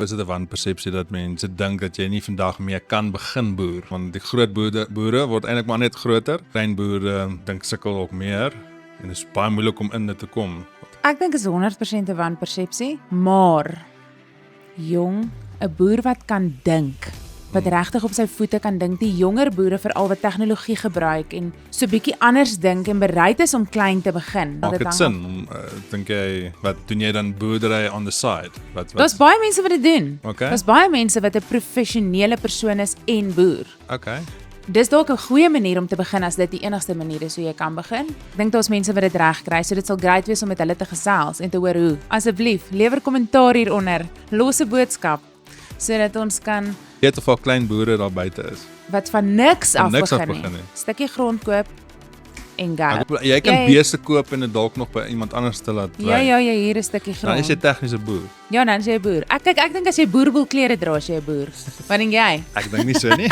Is dit 'n wanpersepsie dat mense dink dat jy nie vandag meer kan begin boer, want die groot boere word eintlik maar net groter. Klein boere dink sukkel ook meer en dit is baie moeilik om in dit te kom. Ek dink is 100% 'n wanpersepsie, maar jong, 'n boer wat kan dink, wat regtig op sy voete kan dink, die jonger boere veral wat tegnologie gebruik en so bietjie anders dink en bereid is om klein te begin. Maak dit sin? Dink jy, wat doen jy dan boerdery on the side? Daar's baie mense wat dit doen. Okay. Daar's baie mense wat 'n professionele persoon is en boer. Okay. Dis dalk 'n goeie manier om te begin as dit die enigste manier is hoe jy kan begin. Ek dink daar's mense wat dit reg kry, so dit sal great wees om met hulle te gesels en te hoor hoe. Asseblief, lewer kommentaar hieronder, los 'n boodskap sodat ons kan Weet of al klein boere daar buite is. wat van niks af begin begin nie. nie. Stukkie grond koop en gaan. Jy kan beeste koop en dit dalk nog by iemand anders te laat bly. Ja, hier is 'n stukkie grond. Dan is jy tegniese boer. Ja, dan is jy 'n boer. Ek dink as jy boerboelklere dra, as jy 'n boer. Wat dink jy? Ek dink nie so nie.